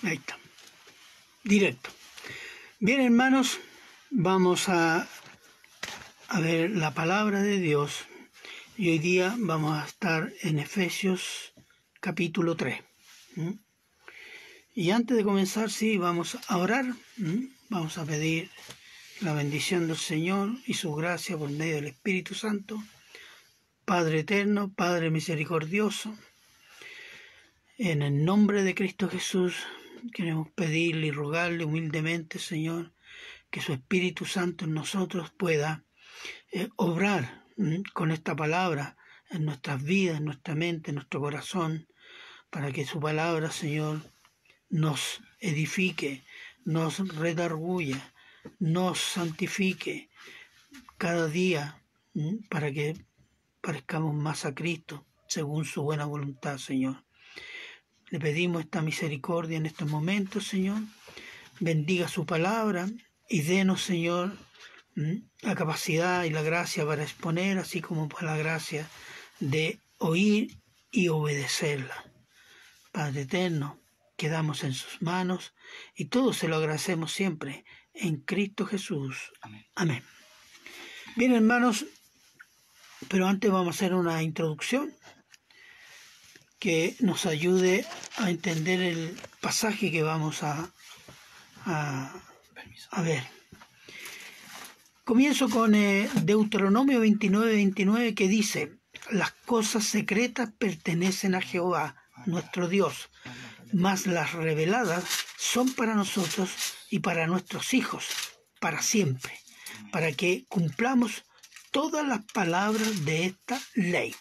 Ahí está. Directo. Bien, hermanos, vamos a ver la palabra de Dios. Y hoy día vamos a estar en Efesios capítulo 3. Y antes de comenzar, sí, vamos a orar. Vamos a pedir la bendición del Señor y su gracia por medio del Espíritu Santo. Padre eterno, Padre misericordioso, en el nombre de Cristo Jesús, queremos pedirle y rogarle humildemente, Señor, que su Espíritu Santo en nosotros pueda obrar con esta palabra en nuestras vidas, en nuestra mente, en nuestro corazón, para que su palabra, Señor, nos edifique, nos redarguya, nos santifique cada día, para que parezcamos más a Cristo, según su buena voluntad, Señor. Le pedimos esta misericordia en estos momentos, Señor. Bendiga su palabra y denos, Señor, la capacidad y la gracia para exponer, así como para la gracia de oír y obedecerla. Padre eterno, quedamos en sus manos y todo se lo agradecemos siempre en Cristo Jesús. Amén. Amén. Bien, hermanos, pero antes vamos a hacer una introducción que nos ayude a entender el pasaje que vamos a ver. Comienzo con Deuteronomio 29:29, que dice: las cosas secretas pertenecen a Jehová, nuestro Dios, mas las reveladas son para nosotros y para nuestros hijos, para siempre, para que cumplamos todas las palabras de esta ley.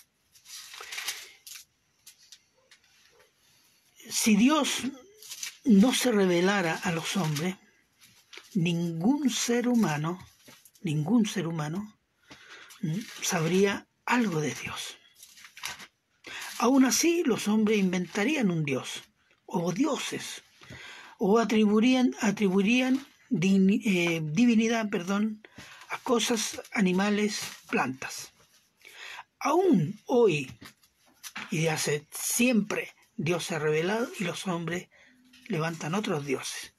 Si Dios no se revelara a los hombres, ningún ser humano sabría algo de Dios. Aún así, los hombres inventarían un Dios, o dioses, o atribuirían divinidad, a cosas, animales, plantas. Aún hoy, y de hace siempre, Dios se ha revelado y los hombres levantan otros dioses,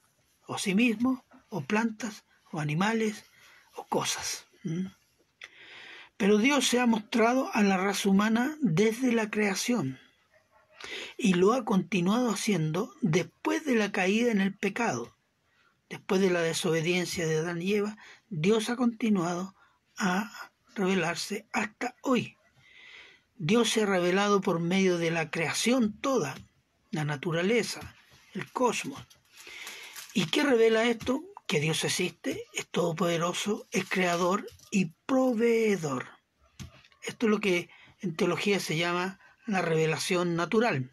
o sí mismos, o plantas, o animales, o cosas. Pero Dios se ha mostrado a la raza humana desde la creación y lo ha continuado haciendo después de la caída en el pecado. Después de la desobediencia de Adán y Eva, Dios ha continuado a revelarse hasta hoy. Dios se ha revelado por medio de la creación toda, la naturaleza, el cosmos. ¿Y qué revela esto? Que Dios existe, es todopoderoso, es creador y proveedor. Esto es lo que en teología se llama la revelación natural.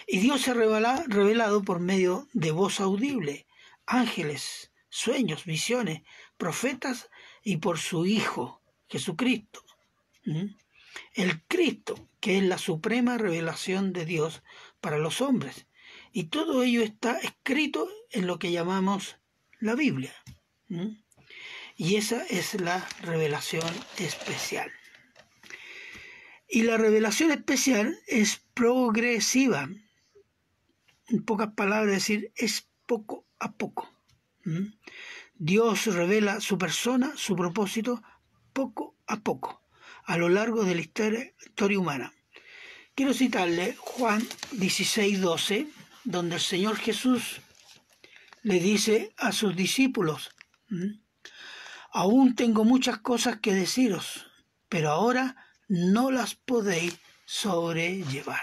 Y Dios se ha revelado por medio de voz audible, ángeles, sueños, visiones, profetas y por su Hijo, Jesucristo. El Cristo, que es la suprema revelación de Dios para los hombres. Y todo ello está escrito en lo que llamamos la Biblia. Y esa es la revelación especial. Y la revelación especial es progresiva. En pocas palabras, decir, es poco a poco. Dios revela su persona, su propósito, poco a poco, a lo largo de la historia humana. Quiero citarle Juan 16:12, donde el Señor Jesús le dice a sus discípulos: aún tengo muchas cosas que deciros, pero ahora no las podéis sobrellevar.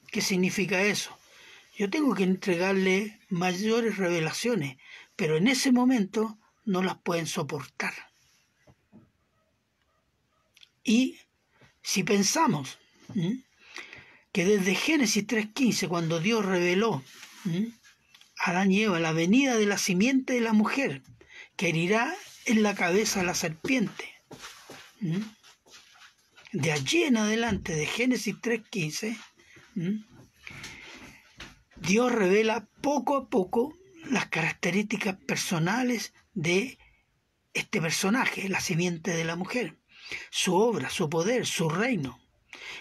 ¿Qué significa eso? Yo tengo que entregarle mayores revelaciones, pero en ese momento no las pueden soportar. Y si pensamos que desde Génesis 3:15, cuando Dios reveló a Adán y Eva la venida de la simiente de la mujer, que herirá en la cabeza a la serpiente, de allí en adelante, de Génesis 3:15, Dios revela poco a poco las características personales de este personaje, la simiente de la mujer, su obra, su poder, su reino,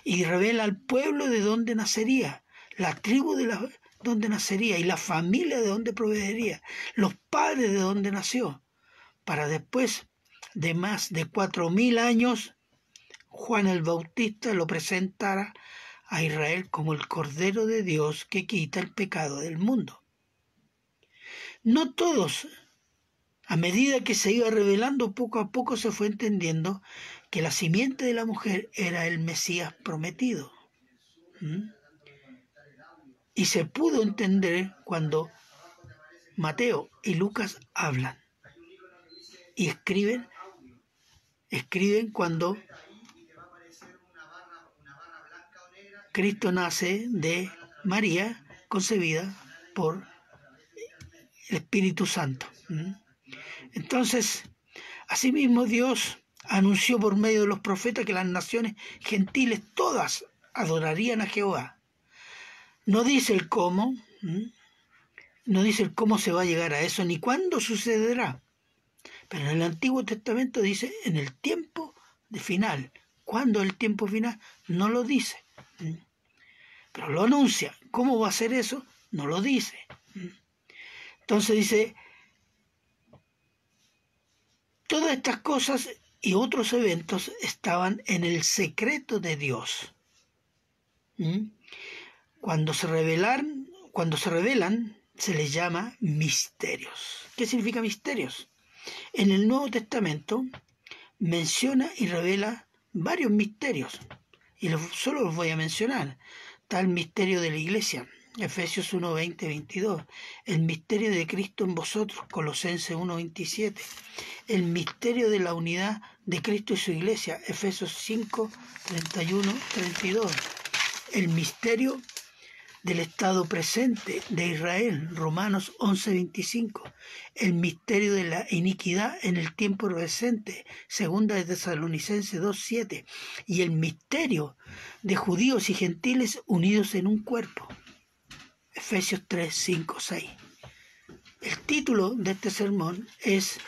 y revela al pueblo de donde nacería, la tribu dónde nacería y la familia de dónde provendería, los padres de dónde nació, para después de más de 4000 años Juan el Bautista lo presentara a Israel como el Cordero de Dios que quita el pecado del mundo. No todos, a medida que se iba revelando, poco a poco se fue entendiendo que la simiente de la mujer era el Mesías prometido. Y se pudo entender cuando Mateo y Lucas hablan y escriben cuando Cristo nace de María, concebida por el Espíritu Santo. Entonces, asimismo Dios anunció por medio de los profetas que las naciones gentiles todas adorarían a Jehová. No dice el cómo, no dice el cómo se va a llegar a eso, ni cuándo sucederá. Pero en el Antiguo Testamento dice en el tiempo de final. ¿Cuándo es el tiempo final? No lo dice. Pero lo anuncia. ¿Cómo va a ser eso? No lo dice. Entonces dice, todas estas cosas y otros eventos estaban en el secreto de Dios. Cuando se revelan, se les llama misterios. ¿Qué significa misterios? En el Nuevo Testamento menciona y revela varios misterios, y solo los voy a mencionar. Está el misterio de la Iglesia, Efesios 1, 20, 22, el misterio de Cristo en vosotros, Colosenses 1, 27, el misterio de la unidad de Cristo y su Iglesia, Efesios 5, 31, 32, el misterio del estado presente de Israel, Romanos 11, 25, el misterio de la iniquidad en el tiempo presente, segunda de Tesalonicenses 2, 7, y el misterio de judíos y gentiles unidos en un cuerpo, Efesios 3, 5, 6. El título de este sermón es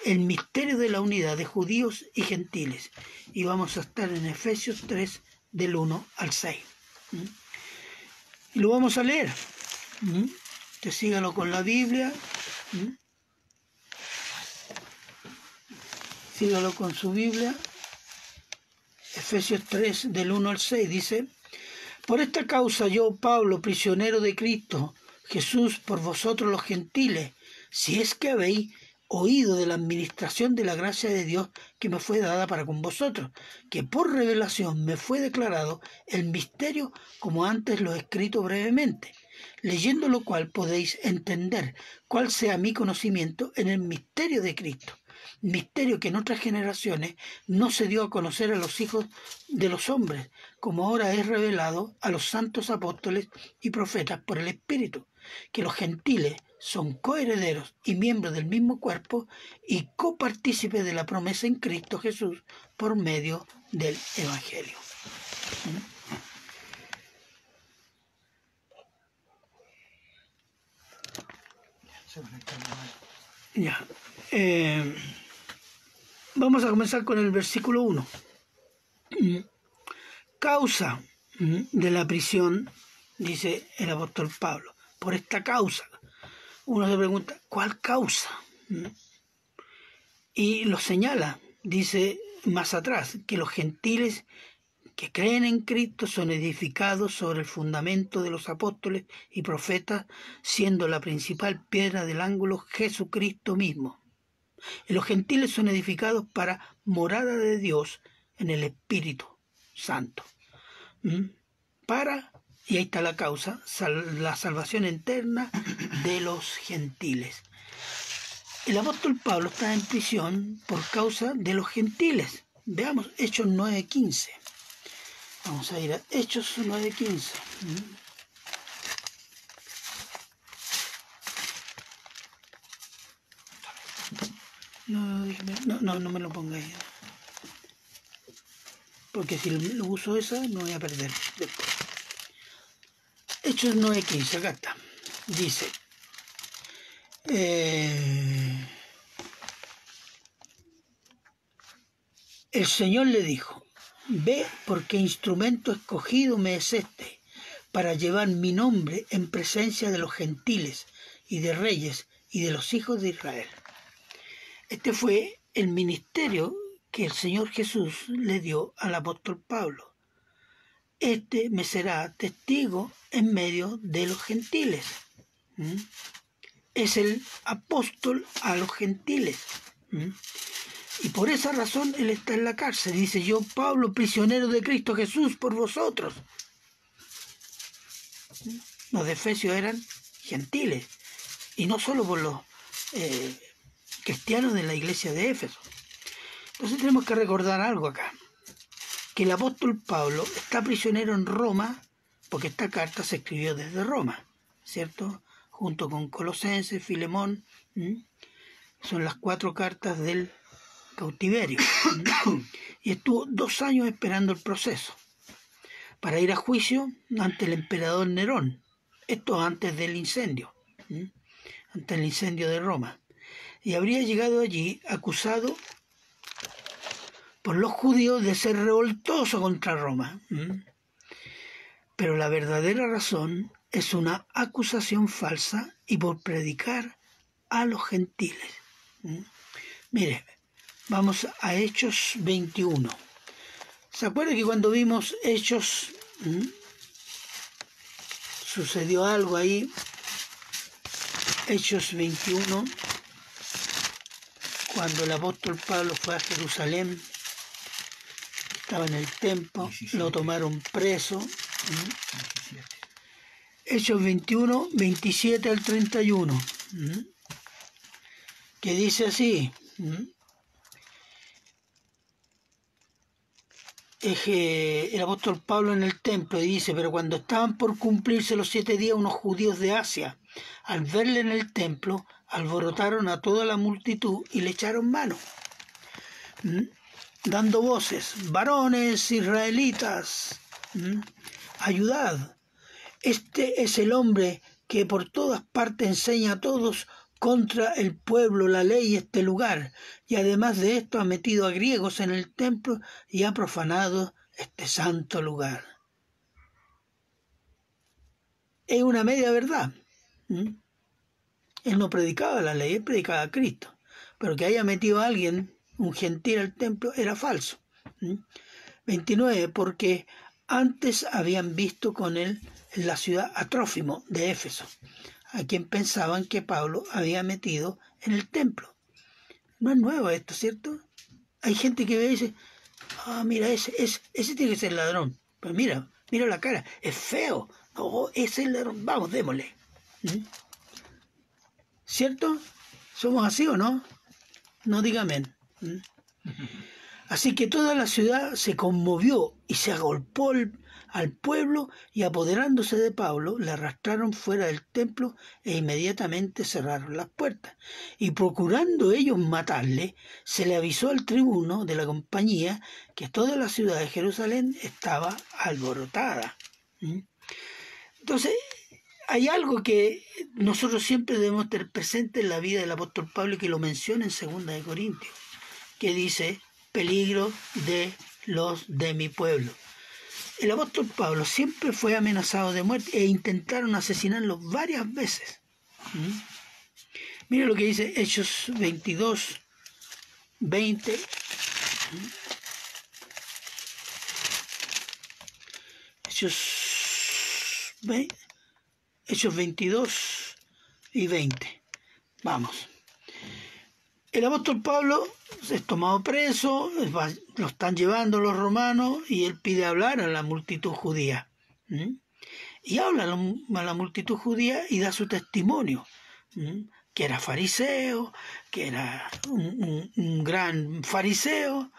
El misterio de la unidad de judíos y gentiles, y vamos a estar en Efesios 3, del 1 al 6. Y lo vamos a leer. Usted sígalo con la Biblia. Sígalo con su Biblia. Efesios 3, del 1 al 6, dice: Por esta causa yo, Pablo, prisionero de Cristo Jesús, por vosotros los gentiles, si es que habéis oído de la administración de la gracia de Dios que me fue dada para con vosotros, que por revelación me fue declarado el misterio, como antes lo he escrito brevemente, leyendo lo cual podéis entender cuál sea mi conocimiento en el misterio de Cristo, misterio que en otras generaciones no se dio a conocer a los hijos de los hombres, como ahora es revelado a los santos apóstoles y profetas por el Espíritu, que los gentiles son coherederos y miembros del mismo cuerpo y copartícipes de la promesa en Cristo Jesús por medio del Evangelio. Ya. Vamos a comenzar con el versículo 1. Causa de la prisión, dice el apóstol Pablo, por esta causa. Uno se pregunta, ¿cuál causa? Y lo señala, dice más atrás, que los gentiles que creen en Cristo son edificados sobre el fundamento de los apóstoles y profetas, siendo la principal piedra del ángulo Jesucristo mismo. Y los gentiles son edificados para morada de Dios en el Espíritu Santo. Y ahí está la causa, la salvación eterna de los gentiles. El apóstol Pablo está en prisión por causa de los gentiles. Veamos Hechos 9:15. Vamos a ir a Hechos 9:15. No me lo ponga ahí. Porque si lo uso esa, no voy a perder después. Hechos 9:15, acá está. Dice: el Señor le dijo: Ve, porque instrumento escogido me es este, para llevar mi nombre en presencia de los gentiles y de reyes y de los hijos de Israel. Este fue el ministerio que el Señor Jesús le dio al apóstol Pablo. Este me será testigo en medio de los gentiles. Es el apóstol a los gentiles. Y por esa razón él está en la cárcel. Dice: yo, Pablo, prisionero de Cristo Jesús, por vosotros. Los de Efesios eran gentiles, y no solo por los cristianos de la iglesia de Éfeso. Entonces tenemos que recordar algo acá, que el apóstol Pablo está prisionero en Roma, porque esta carta se escribió desde Roma, ¿cierto? Junto con Colosenses, Filemón, son las 4 cartas del cautiverio. Y estuvo 2 años esperando el proceso para ir a juicio ante el emperador Nerón, esto antes del incendio, ante el incendio de Roma, y habría llegado allí acusado por los judíos de ser revoltoso contra Roma. Pero la verdadera razón es una acusación falsa y por predicar a los gentiles. Mire, vamos a Hechos 21. ¿Se acuerda que cuando vimos Hechos sucedió algo ahí? Hechos 21, cuando el apóstol Pablo fue a Jerusalén, estaba en el templo, 17. Lo tomaron preso. 17. Hechos 21, 27 al 31, que dice así: el apóstol Pablo en el templo, y dice: pero cuando estaban por cumplirse los 7 días, unos judíos de Asia, al verle en el templo, alborotaron a toda la multitud y le echaron mano, dando voces: varones israelitas, ayudad, este es el hombre que por todas partes enseña a todos contra el pueblo la ley y este lugar, y además de esto ha metido a griegos en el templo y ha profanado este santo lugar. Es una media verdad. Él no predicaba la ley, él predicaba a Cristo, pero que haya metido a alguien, un gentil, al templo, era falso. 29, porque antes habían visto con él en la ciudad a Trófimo de Éfeso, a quien pensaban que Pablo había metido en el templo. No es nuevo esto, ¿cierto? Hay gente que ve y dice: mira, ese tiene que ser ladrón. Pero mira la cara, es feo. No, ese es el ladrón, vamos, démosle. ¿Cierto? ¿Somos así o no? No diga amén. Así que toda la ciudad se conmovió y se agolpó al pueblo, y apoderándose de Pablo, le arrastraron fuera del templo e inmediatamente cerraron las puertas. Y procurando ellos matarle, se le avisó al tribuno de la compañía que toda la ciudad de Jerusalén estaba alborotada. Entonces, hay algo que nosotros siempre debemos tener presente en la vida del apóstol Pablo, y que lo menciona en 2 Corintios, que dice: peligro de los de mi pueblo. El apóstol Pablo siempre fue amenazado de muerte e intentaron asesinarlo varias veces. Mira lo que dice Hechos 22, 20. Hechos 22 y 20. Vamos. El apóstol Pablo es tomado preso, lo están llevando los romanos, y él pide hablar a la multitud judía. Y habla a la multitud judía y da su testimonio, que era fariseo, que era un gran fariseo,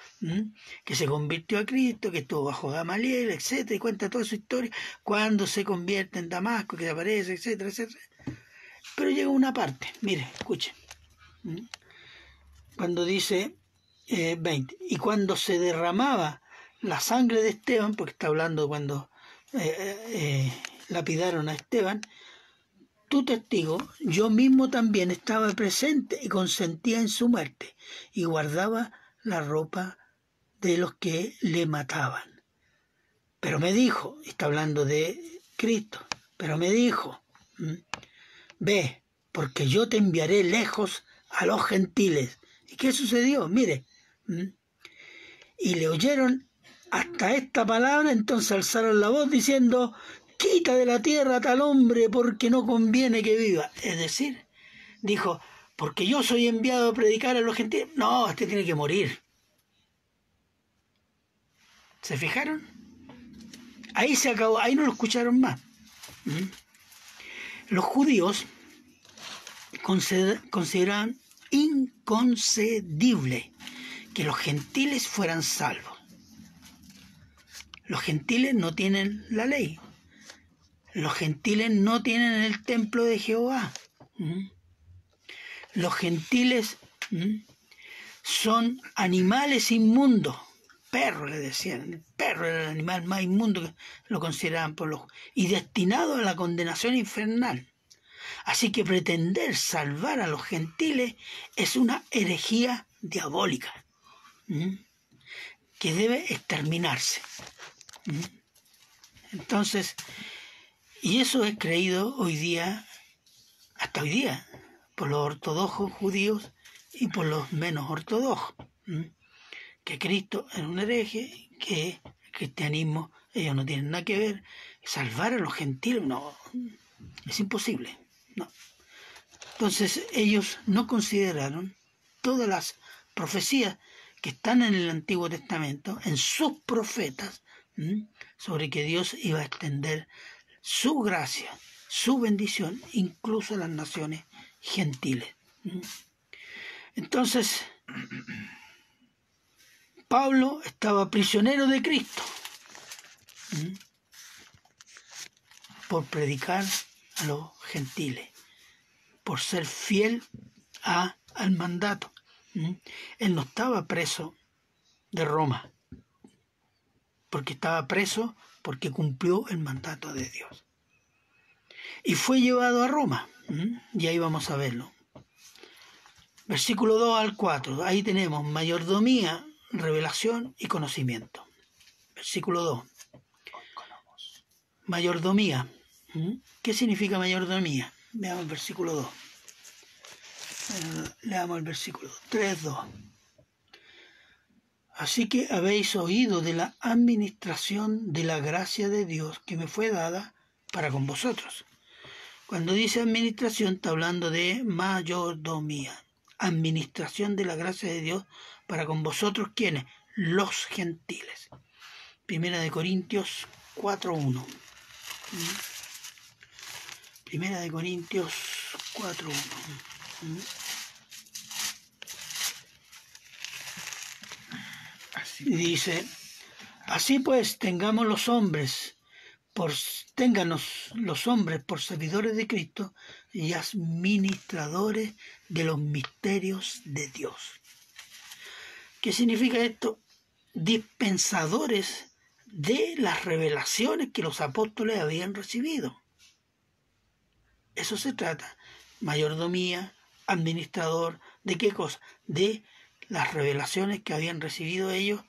que se convirtió a Cristo, que estuvo bajo Gamaliel, etc. Y cuenta toda su historia, cuando se convierte en Damasco, que aparece, etcétera, etcétera. Pero llega una parte, mire, escuchen. Cuando dice 20, y cuando se derramaba la sangre de Esteban, porque está hablando cuando lapidaron a Esteban, tu testigo, yo mismo también estaba presente y consentía en su muerte, y guardaba la ropa de los que le mataban. Pero me dijo, está hablando de Cristo, pero me dijo, ve, porque yo te enviaré lejos a los gentiles. ¿Y qué sucedió? Mire, y le oyeron hasta esta palabra, entonces alzaron la voz diciendo, quita de la tierra a tal hombre porque no conviene que viva. Es decir, dijo, porque yo soy enviado a predicar a los gentiles. No, este tiene que morir. ¿Se fijaron? Ahí se acabó, ahí no lo escucharon más. Los judíos consideraban inconcebible que los gentiles fueran salvos. Los gentiles no tienen la ley. Los gentiles no tienen el templo de Jehová. Los gentiles son animales inmundos. Perro, le decían. El perro era el animal más inmundo que lo consideraban por los... y destinado a la condenación infernal. Así que pretender salvar a los gentiles es una herejía diabólica que debe exterminarse. Entonces, y eso es creído hoy día, hasta hoy día, por los ortodoxos judíos y por los menos ortodoxos, que Cristo era un hereje, que el cristianismo, ellos no tienen nada que ver. Salvar a los gentiles, no, es imposible, no. Entonces ellos no consideraron todas las profecías que están en el Antiguo Testamento, en sus profetas, sobre que Dios iba a extender su gracia, su bendición, incluso a las naciones gentiles. Entonces, Pablo estaba prisionero de Cristo por predicar a los gentiles, por ser fiel al mandato. Él no estaba preso de Roma, porque estaba preso porque cumplió el mandato de Dios. Y fue llevado a Roma, y ahí vamos a verlo. Versículo 2 al 4, ahí tenemos mayordomía, revelación y conocimiento. Versículo 2. Mayordomía. ¿Qué significa mayordomía? Veamos el versículo 2. Leamos el versículo 3:2. Así que habéis oído de la administración de la gracia de Dios que me fue dada para con vosotros. Cuando dice administración, está hablando de mayordomía. Administración de la gracia de Dios para con vosotros, ¿quiénes? Los gentiles. Primera de Corintios 4:1. Primera de Corintios 4:1. Dice, así pues, ténganos los hombres por servidores de Cristo y administradores de los misterios de Dios. ¿Qué significa esto? Dispensadores de las revelaciones que los apóstoles habían recibido. Eso se trata. Mayordomía, administrador, ¿de qué cosa? De las revelaciones que habían recibido ellos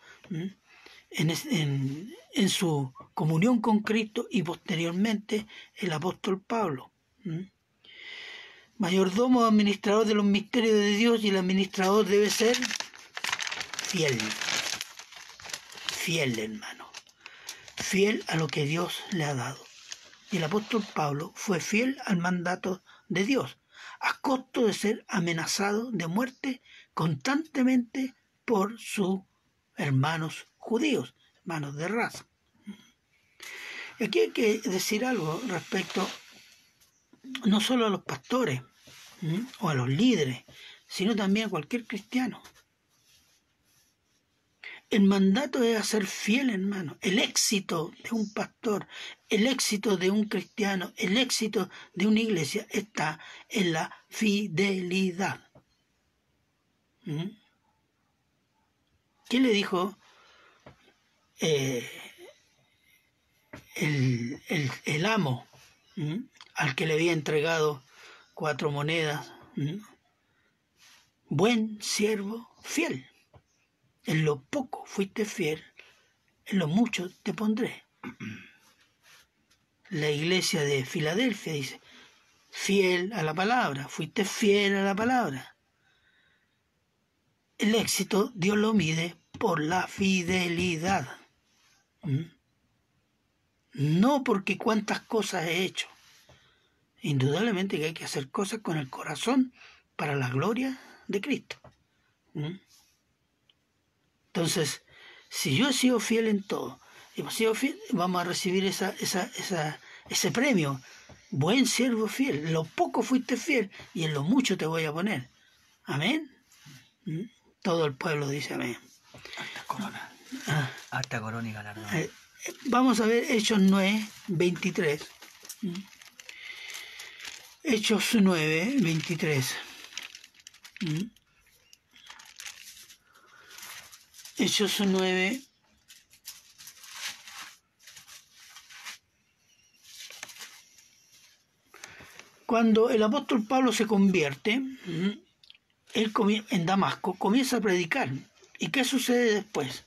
en su comunión con Cristo y posteriormente el apóstol Pablo. Mayordomo, administrador de los misterios de Dios, y el administrador debe ser fiel. Fiel, hermano. Fiel a lo que Dios le ha dado. Y el apóstol Pablo fue fiel al mandato de Dios, a costo de ser amenazado de muerte constantemente por sus hermanos judíos, hermanos de raza. Aquí hay que decir algo respecto no solo a los pastores o a los líderes, sino también a cualquier cristiano. El mandato es a ser fiel, hermano. El éxito de un pastor, el éxito de un cristiano, el éxito de una iglesia está en la fidelidad. ¿Qué le dijo el amo al que le había entregado 4 monedas? Buen siervo fiel. En lo poco fuiste fiel, en lo mucho te pondré. la iglesia de Filadelfia, dice, fiel a la palabra, fuiste fiel a la palabra. El éxito Dios lo mide por la fidelidad. No porque cuántas cosas he hecho. Indudablemente que hay que hacer cosas con el corazón para la gloria de Cristo. Entonces, si yo he sido fiel en todo, hemos sido fiel, vamos a recibir ese premio. Buen siervo fiel, en lo poco fuiste fiel y en lo mucho te voy a poner. Amén. Todo el pueblo dice amén. Harta corona. Harta corona y galardón. Vamos a ver Hechos 9, 23. Hechos 9, 23. Hechos 9. Cuando el apóstol Pablo se convierte, él en Damasco comienza a predicar. ¿Y qué sucede después?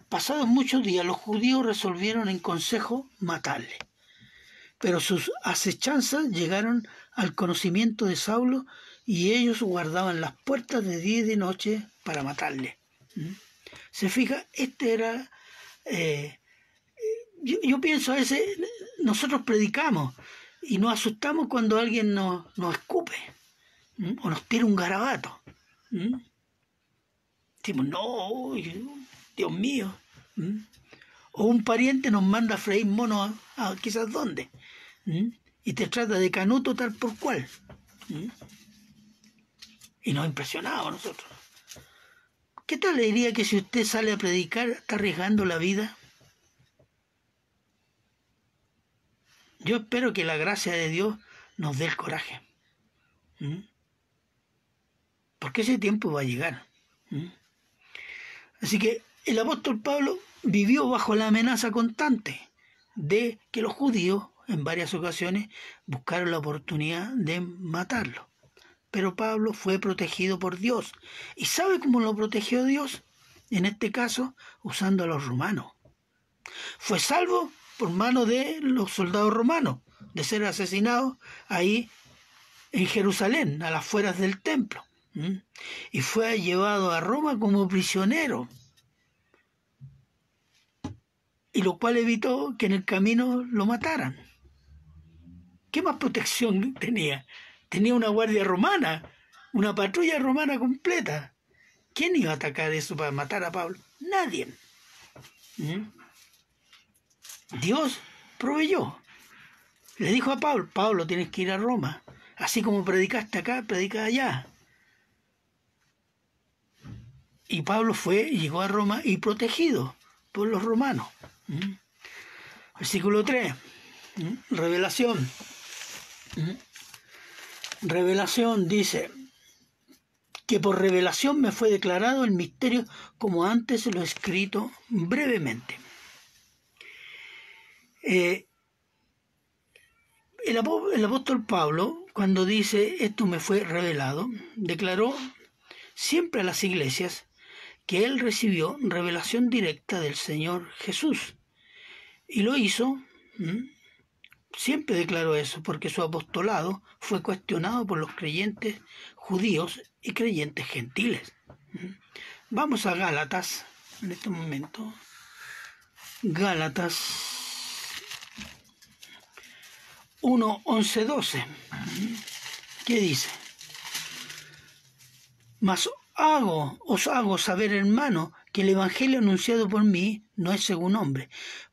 Pasados muchos días, los judíos resolvieron en consejo matarle. Pero sus acechanzas llegaron al conocimiento de Saulo y ellos guardaban las puertas de día y de noche para matarle. Se fija, este era... yo pienso a veces, nosotros predicamos y nos asustamos cuando alguien nos escupe o nos tira un garabato. Decimos, no, Dios mío. O un pariente nos manda a freír monos a quizás dónde. Y te trata de canuto tal por cual. Y nos impresionamos nosotros. ¿Qué tal le diría que si usted sale a predicar está arriesgando la vida? Yo espero que la gracia de Dios nos dé el coraje. Porque ese tiempo va a llegar. Así que el apóstol Pablo vivió bajo la amenaza constante de que los judíos en varias ocasiones buscaron la oportunidad de matarlo. Pero Pablo fue protegido por Dios. ¿Y sabe cómo lo protegió Dios? En este caso, usando a los romanos. Fue salvo por mano de los soldados romanos, de ser asesinado ahí en Jerusalén, a las afueras del templo. Y fue llevado a Roma como prisionero. Y lo cual evitó que en el camino lo mataran. ¿Qué más protección tenía? Tenía una guardia romana, una patrulla romana completa. ¿Quién iba a atacar eso para matar a Pablo? Nadie. Dios proveyó. Le dijo a Pablo, Pablo, tienes que ir a Roma. Así como predicaste acá, predica allá. Y Pablo llegó a Roma y protegido por los romanos. Versículo 3. Revelación. Revelación dice que por revelación me fue declarado el misterio como antes lo he escrito brevemente. El apóstol Pablo, cuando dice esto me fue revelado, declaró siempre a las iglesias que él recibió revelación directa del Señor Jesús. Y lo hizo, siempre declaró eso, porque su apostolado fue cuestionado por los creyentes judíos y creyentes gentiles. Vamos a Gálatas, en este momento. Gálatas 1, 11, 12. ¿Qué dice? Mas os hago saber, hermano, que el evangelio anunciado por mí no es según hombre,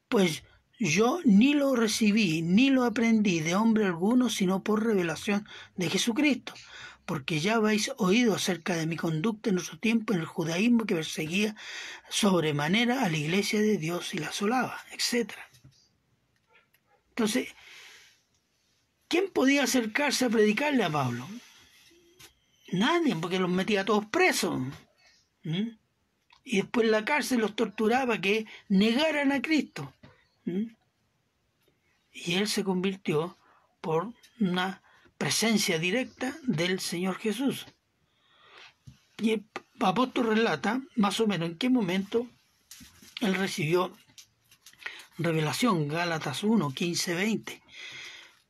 pues yo ni lo recibí ni lo aprendí de hombre alguno, sino por revelación de Jesucristo, porque ya habéis oído acerca de mi conducta en otro tiempo en el judaísmo, que perseguía sobremanera a la iglesia de Dios y la asolaba, etc. Entonces, ¿quién podía acercarse a predicarle a Pablo? Nadie, porque los metía a todos presos. Y después en la cárcel los torturaba que negaran a Cristo. Y él se convirtió por una presencia directa del Señor Jesús. Y el apóstol relata más o menos en qué momento él recibió revelación, Gálatas 1, 15, 20.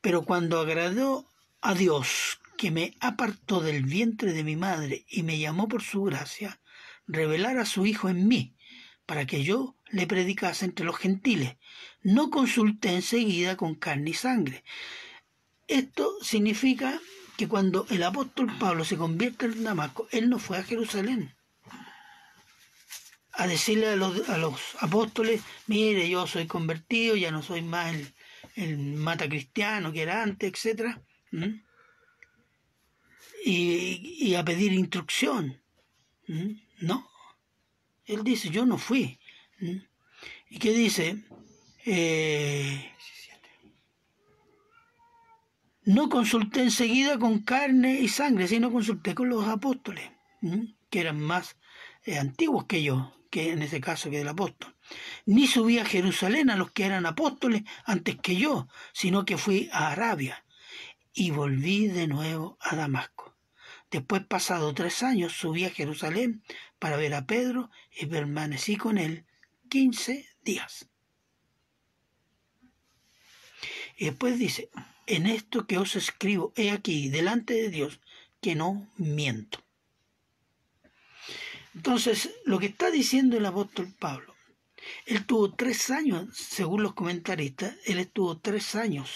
Pero cuando agradó a Dios, que me apartó del vientre de mi madre y me llamó por su gracia, revelar a su Hijo en mí, para que yo le predicase entre los gentiles, no consulté enseguida con carne y sangre. Esto significa que cuando el apóstol Pablo se convierte en Damasco, él no fue a Jerusalén a decirle a los apóstoles: mire, yo soy convertido, ya no soy más el mata cristiano que era antes, etc. Y a pedir instrucción. No, él dice: yo no fui. ¿Y qué dice? No consulté enseguida con carne y sangre, sino consulté con los apóstoles, que eran más antiguos que yo, que en ese caso que el apóstol. Ni subí a Jerusalén a los que eran apóstoles antes que yo, sino que fui a Arabia y volví de nuevo a Damasco. Después, pasado 3 años, subí a Jerusalén para ver a Pedro y permanecí con él 15 días. Y después dice: en esto que os escribo, he aquí, delante de Dios, que no miento. Entonces, lo que está diciendo el apóstol Pablo, él tuvo 3 años, según los comentaristas, él estuvo 3 años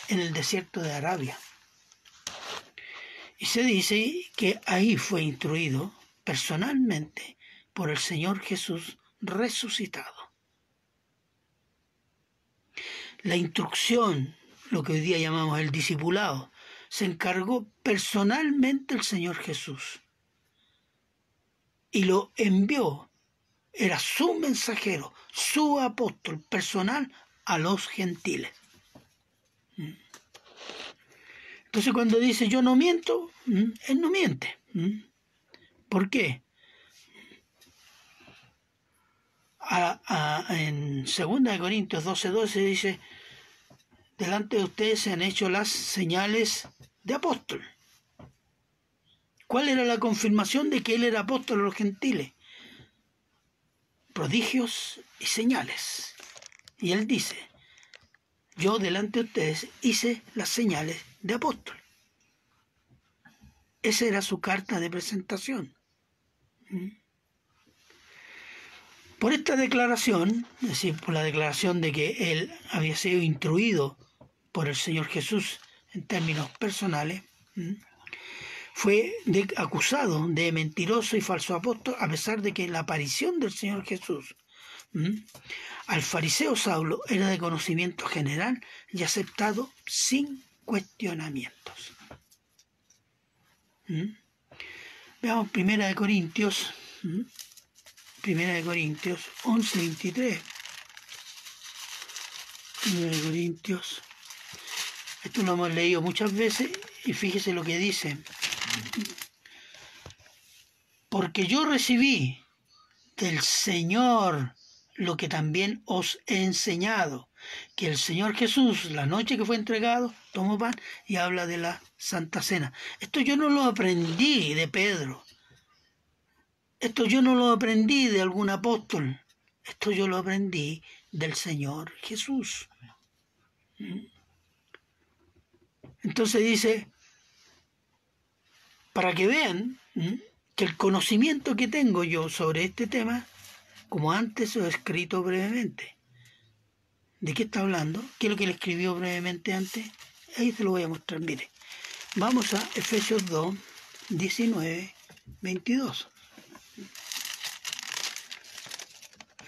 en el desierto de Arabia. Y se dice que ahí fue instruido personalmente por el Señor Jesús resucitado. La instrucción, lo que hoy día llamamos el discipulado, se encargó personalmente el Señor Jesús y lo envió. Era su mensajero, su apóstol personal a los gentiles. Entonces, cuando dice yo no miento, él no miente. ¿Por qué? En 2 Corintios 12:12 dice: delante de ustedes se han hecho las señales de apóstol. ¿Cuál era la confirmación de que él era apóstol a los gentiles? Prodigios y señales. Y él dice: yo delante de ustedes hice las señales de apóstol. Esa era su carta de presentación. Por esta declaración, es decir, por la declaración de que él había sido instruido por el Señor Jesús en términos personales, fue acusado de mentiroso y falso apóstol, a pesar de que la aparición del Señor Jesús al fariseo Saulo era de conocimiento general y aceptado sin cuestionamientos. Veamos 1 Corintios 11:23. 1 Corintios. Esto lo hemos leído muchas veces y fíjese lo que dice. Porque yo recibí del Señor lo que también os he enseñado, que el Señor Jesús, la noche que fue entregado, tomó pan y habla de la Santa Cena. Esto yo no lo aprendí de Pedro. Esto yo no lo aprendí de algún apóstol. Esto yo lo aprendí del Señor Jesús. Entonces dice, para que vean que el conocimiento que tengo yo sobre este tema, como antes lo he escrito brevemente. ¿De qué está hablando? ¿Qué es lo que le escribió brevemente antes? Ahí se lo voy a mostrar, mire. Vamos a Efesios 2, 19, 22.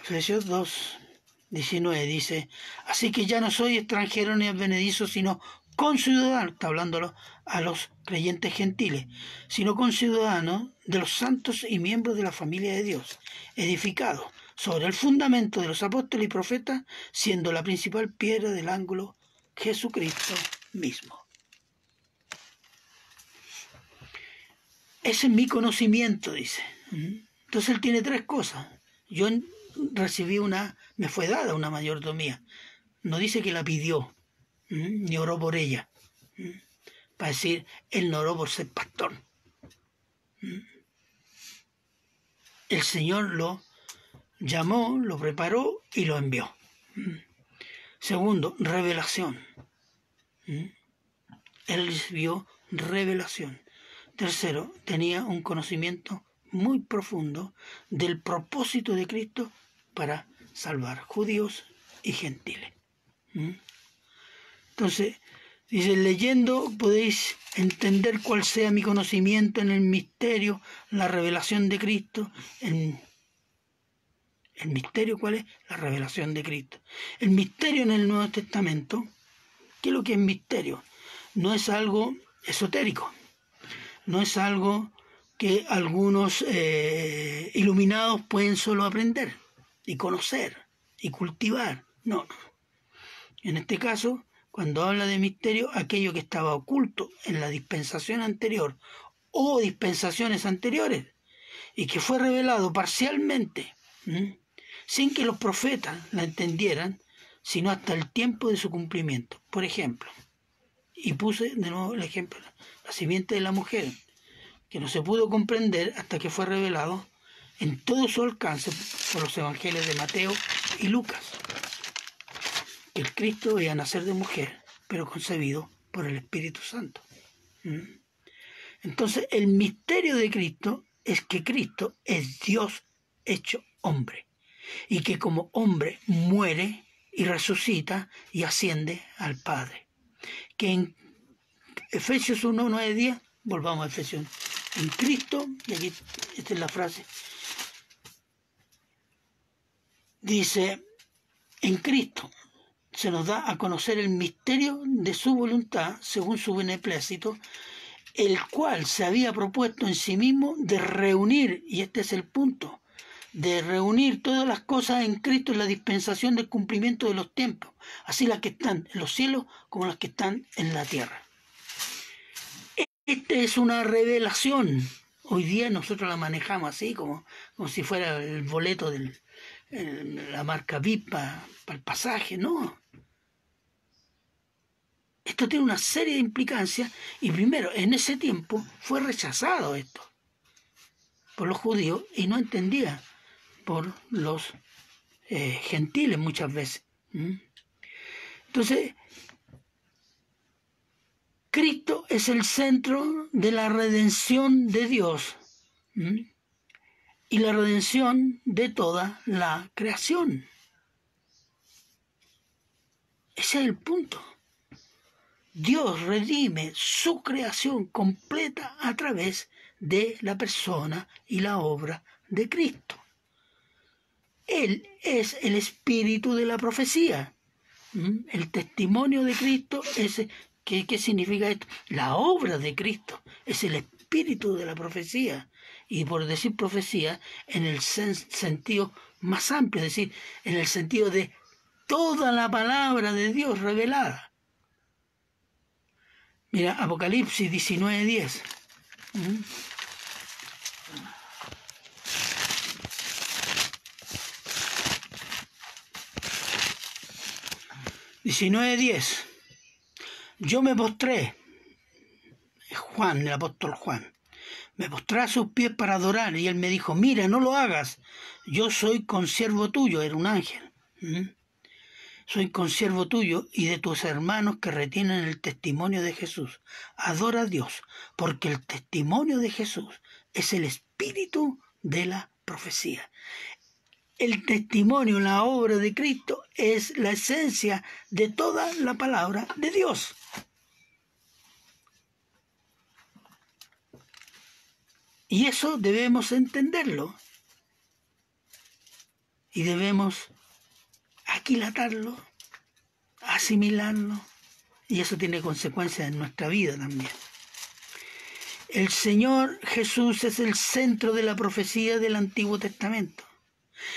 Efesios 2, 19 dice: así que ya no soy extranjero ni advenedizo, sino conciudadano, está hablando a los creyentes gentiles, sino conciudadano de los santos y miembros de la familia de Dios, edificado sobre el fundamento de los apóstoles y profetas, siendo la principal piedra del ángulo Jesucristo mismo. Ese es mi conocimiento, dice. Entonces él tiene 3 cosas. Yo recibí me fue dada una mayordomía. No dice que la pidió, ni oró por ella. Para decir, él no oró por ser pastor. El Señor lo llamó, lo preparó y lo envió. Segundo, revelación. Él recibió revelación. Tercero, tenía un conocimiento muy profundo del propósito de Cristo para salvar judíos y gentiles. Entonces, dice, leyendo podéis entender cuál sea mi conocimiento en el misterio, la revelación de Cristo. ¿El misterio cuál es? La revelación de Cristo. El misterio en el Nuevo Testamento, ¿qué es lo que es misterio? No es algo esotérico, no es algo que algunos iluminados pueden solo aprender y conocer y cultivar. No. En este caso, cuando habla de misterio, aquello que estaba oculto en la dispensación anterior o dispensaciones anteriores y que fue revelado parcialmente, sin que los profetas la entendieran, sino hasta el tiempo de su cumplimiento. Por ejemplo, y puse de nuevo el ejemplo, la simiente de la mujer, que no se pudo comprender hasta que fue revelado en todo su alcance por los evangelios de Mateo y Lucas, que el Cristo iba a nacer de mujer, pero concebido por el Espíritu Santo. Entonces, el misterio de Cristo es que Cristo es Dios hecho hombre, y que como hombre muere y resucita y asciende al Padre. Que en Efesios 1, 9, 10, volvamos a Efesios, en Cristo, y aquí esta es la frase, dice, en Cristo se nos da a conocer el misterio de su voluntad, según su beneplácito, el cual se había propuesto en sí mismo de reunir, y este es el punto, de reunir todas las cosas en Cristo en la dispensación del cumplimiento de los tiempos, así las que están en los cielos como las que están en la tierra. Esta es una revelación. Hoy día nosotros la manejamos así, como si fuera el boleto de la marca VIP para el pasaje, ¿no? Esto tiene una serie de implicancias y primero, en ese tiempo fue rechazado esto por los judíos y no entendía por los gentiles muchas veces. Entonces, Cristo es el centro de la redención de Dios y la redención de toda la creación. Ese es el punto. Dios redime su creación completa a través de la persona y la obra de Cristo. Él es el espíritu de la profecía. El testimonio de Cristo es... ¿Qué significa esto? La obra de Cristo es el espíritu de la profecía. Y por decir profecía, en el sentido más amplio, es decir, en el sentido de toda la palabra de Dios revelada. Mira, Apocalipsis 19:10. 19:10. Yo me postré, Juan, el apóstol Juan, me postré a sus pies para adorar, y él me dijo, mira, no lo hagas, yo soy consiervo tuyo, era un ángel, soy consiervo tuyo y de tus hermanos que retienen el testimonio de Jesús. Adora a Dios, porque el testimonio de Jesús es el espíritu de la profecía. El testimonio, la obra de Cristo es la esencia de toda la palabra de Dios. Y eso debemos entenderlo. Y debemos aquilatarlo, asimilarlo. Y eso tiene consecuencias en nuestra vida también. El Señor Jesús es el centro de la profecía del Antiguo Testamento.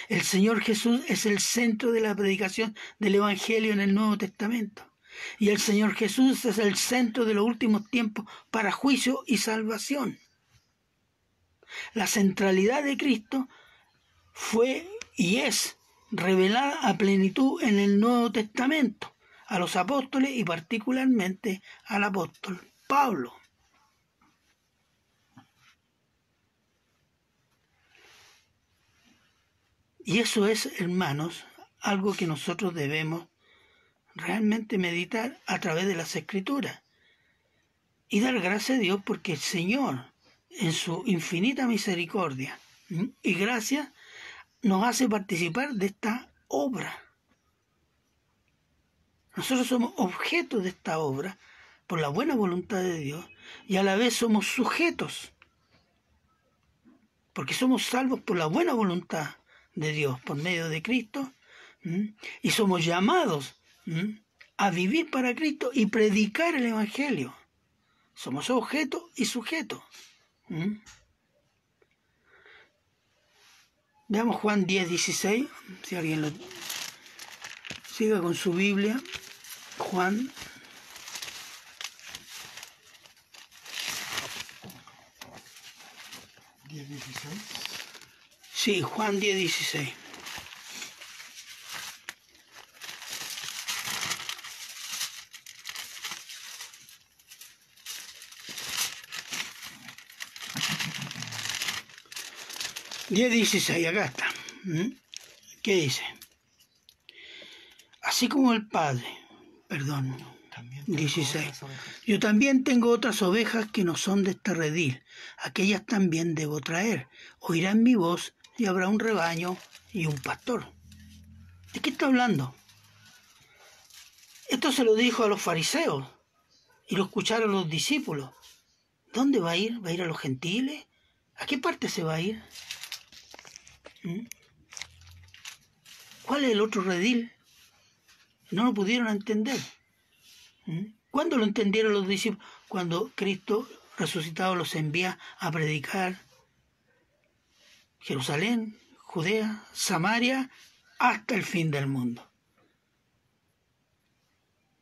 El Señor Jesús es el centro de la predicación del Evangelio en el Nuevo Testamento. Y el Señor Jesús es el centro de los últimos tiempos para juicio y salvación. La centralidad de Cristo fue y es revelada a plenitud en el Nuevo Testamento, a los apóstoles y particularmente al apóstol Pablo. Y eso es, hermanos, algo que nosotros debemos realmente meditar a través de las Escrituras y dar gracias a Dios porque el Señor, en su infinita misericordia y gracia, nos hace participar de esta obra. Nosotros somos objetos de esta obra por la buena voluntad de Dios y a la vez somos sujetos, porque somos salvos por la buena voluntad de Dios por medio de Cristo, y somos llamados a vivir para Cristo y predicar el Evangelio. Somos objetos y sujetos. Veamos Juan 10:16, si alguien lo siga con su Biblia. Juan 10:16. Sí, Juan 10:16. Acá está. ¿Qué dice? Así como el Padre, perdón, 16. Yo también tengo otras ovejas que no son de este redil. Aquellas también debo traer. Oirán mi voz y habrá un rebaño y un pastor. ¿De qué está hablando? Esto se lo dijo a los fariseos y lo escucharon los discípulos. ¿Dónde va a ir? ¿Va a ir a los gentiles? ¿A qué parte se va a ir? ¿Cuál es el otro redil? No lo pudieron entender. ¿Cuándo lo entendieron los discípulos? Cuando Cristo resucitado los envía a predicar Jerusalén, Judea, Samaria, hasta el fin del mundo.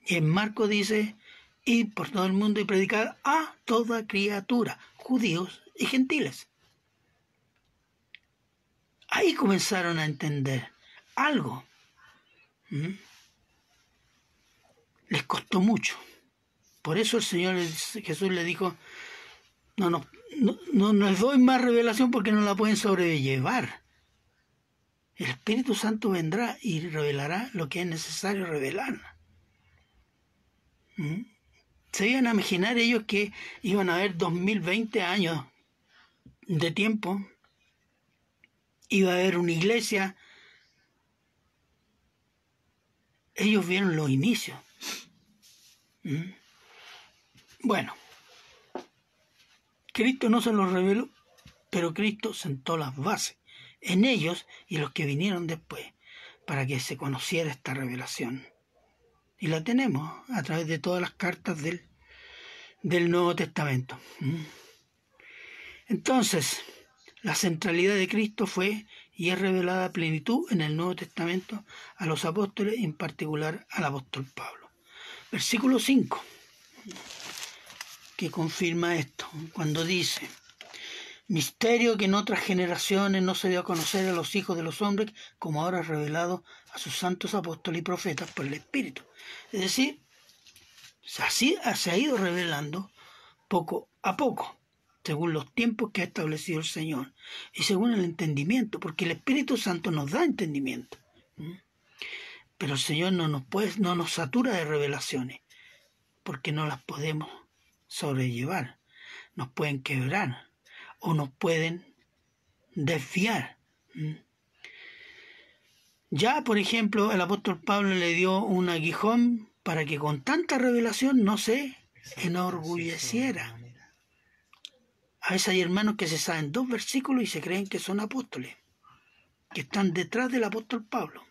Y en Marcos dice, id por todo el mundo y predicar a toda criatura, judíos y gentiles. Ahí comenzaron a entender algo. Les costó mucho. Por eso el Señor Jesús le dijo, no les doy más revelación porque no la pueden sobrellevar. El Espíritu Santo vendrá y revelará lo que es necesario revelar. ¿Se iban a imaginar ellos que iban a haber 2020 años de tiempo? Iba a haber una iglesia. Ellos vieron los inicios. Bueno, Cristo no se los reveló, pero Cristo sentó las bases en ellos y los que vinieron después para que se conociera esta revelación. Y la tenemos a través de todas las cartas del Nuevo Testamento. Entonces, la centralidad de Cristo fue y es revelada a plenitud en el Nuevo Testamento a los apóstoles, en particular al apóstol Pablo. Versículo 5, que confirma esto, cuando dice, misterio que en otras generaciones no se dio a conocer a los hijos de los hombres, como ahora es revelado a sus santos apóstoles y profetas por el Espíritu. Es decir, así se ha ido revelando poco a poco, según los tiempos que ha establecido el Señor y según el entendimiento, porque el Espíritu Santo nos da entendimiento. Pero el Señor no nos satura de revelaciones, porque no las podemos sobrellevar, nos pueden quebrar o nos pueden desviar. Ya, por ejemplo, el apóstol Pablo le dio un aguijón para que con tanta revelación no se enorgulleciera. A veces hay hermanos que se saben 2 versículos y se creen que son apóstoles, que están detrás del apóstol Pablo.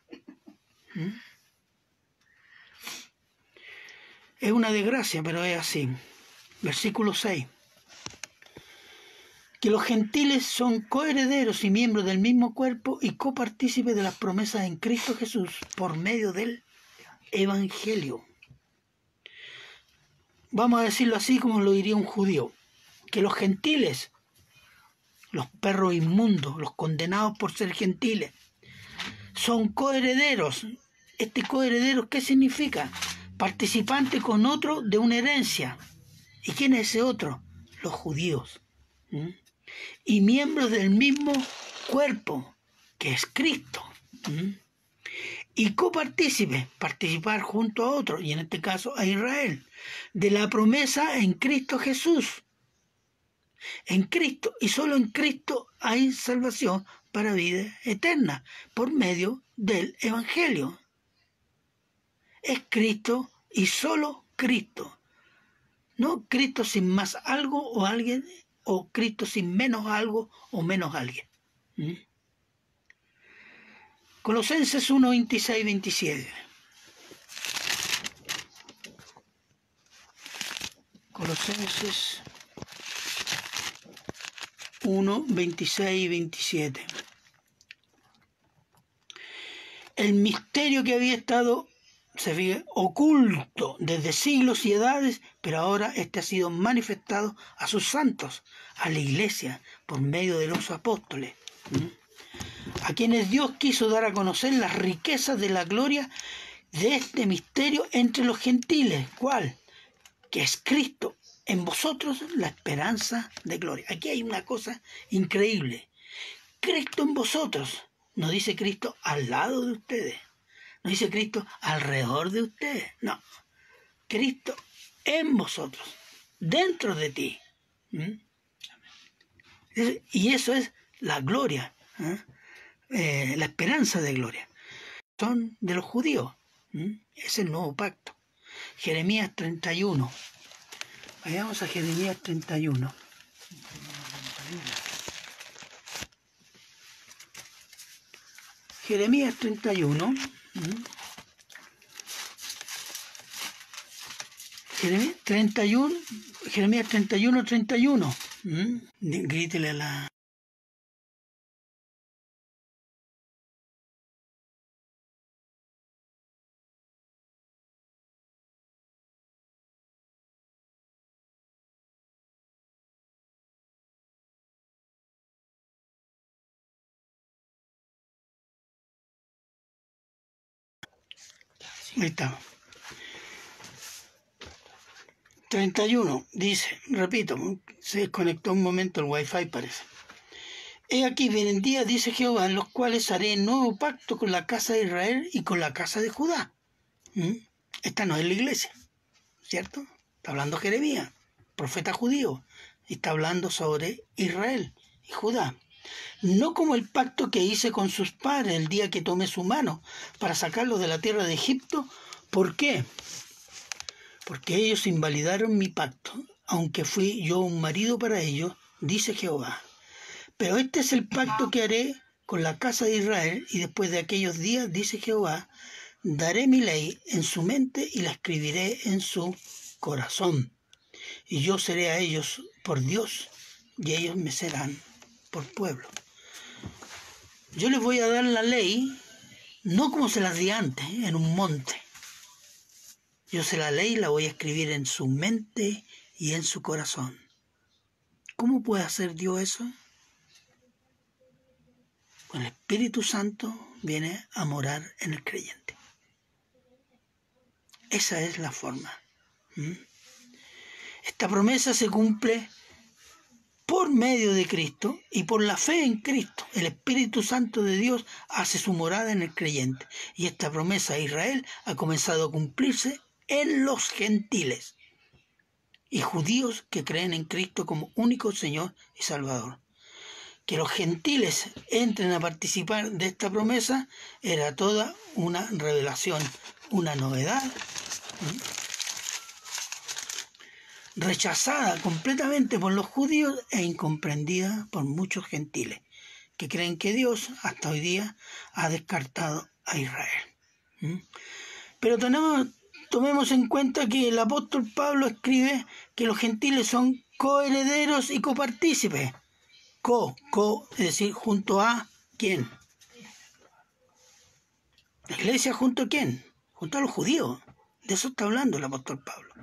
Es una desgracia, pero es así. Versículo 6. Que los gentiles son coherederos y miembros del mismo cuerpo y copartícipes de las promesas en Cristo Jesús por medio del Evangelio. Vamos a decirlo así como lo diría un judío. Que los gentiles, los perros inmundos, los condenados por ser gentiles, son coherederos. ¿Este coheredero qué significa? Participante con otro de una herencia. ¿Y quién es ese otro? Los judíos. Y miembros del mismo cuerpo, que es Cristo. y copartícipe, participar junto a otros, y en este caso a Israel, de la promesa en Cristo Jesús. En Cristo, y solo en Cristo hay salvación para vida eterna, por medio del Evangelio. Es Cristo y solo Cristo. No Cristo sin más algo o alguien, o Cristo sin menos algo o menos alguien. Colosenses 1, 26, 27. Colosenses 1, 26 y 27. El misterio que había estado, se fija, oculto desde siglos y edades, pero ahora este ha sido manifestado a sus santos, a la iglesia, por medio de los apóstoles, a quienes Dios quiso dar a conocer las riquezas de la gloria de este misterio entre los gentiles. ¿Cuál? Que es Cristo en vosotros, la esperanza de gloria. Aquí hay una cosa increíble. Cristo en vosotros. No dice Cristo al lado de ustedes. No dice Cristo alrededor de ustedes. No. Cristo en vosotros. Dentro de ti. Y eso es la gloria. La esperanza de gloria. Son de los judíos. Es el nuevo pacto. Jeremías 31. Vayamos a Jeremías 31. Jeremías 31. Jeremías 31, 31. Grítele a la... Ahí está. 31, dice, repito, se desconectó un momento el wifi parece. He aquí vienen días, dice Jehová, en los cuales haré nuevo pacto con la casa de Israel y con la casa de Judá. Esta no es la iglesia, ¿cierto? Está hablando Jeremías, profeta judío, y está hablando sobre Israel y Judá. No como el pacto que hice con sus padres el día que tomé su mano para sacarlos de la tierra de Egipto. ¿Por qué? Porque ellos invalidaron mi pacto, aunque fui yo un marido para ellos, dice Jehová. Pero este es el pacto que haré con la casa de Israel, y después de aquellos días, dice Jehová, daré mi ley en su mente y la escribiré en su corazón. Y yo seré a ellos por Dios, y ellos me serán por pueblo. Yo les voy a dar la ley, no como se las di antes, en un monte. Yo sé la ley, la voy a escribir en su mente y en su corazón. ¿Cómo puede hacer Dios eso? Pues el Espíritu Santo viene a morar en el creyente. Esa es la forma. Esta promesa se cumple por medio de Cristo y por la fe en Cristo. El Espíritu Santo de Dios hace su morada en el creyente. Y esta promesa a Israel ha comenzado a cumplirse en los gentiles y judíos que creen en Cristo como único Señor y Salvador. Que los gentiles entren a participar de esta promesa era toda una revelación, una novedad, rechazada completamente por los judíos e incomprendida por muchos gentiles, que creen que Dios hasta hoy día ha descartado a Israel. Pero tomemos en cuenta que el apóstol Pablo escribe que los gentiles son coherederos y copartícipes. Es decir, junto a ¿quién? La iglesia junto a ¿quién? Junto a los judíos. De eso está hablando el apóstol Pablo.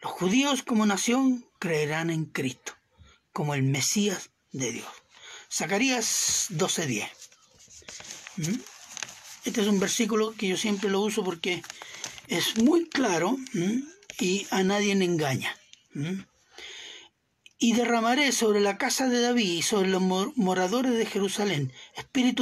Los judíos como nación creerán en Cristo, como el Mesías de Dios. Zacarías 12:10. Este es un versículo que yo siempre lo uso porque es muy claro y a nadie engaña. Y derramaré sobre la casa de David y sobre los moradores de Jerusalén espíritu de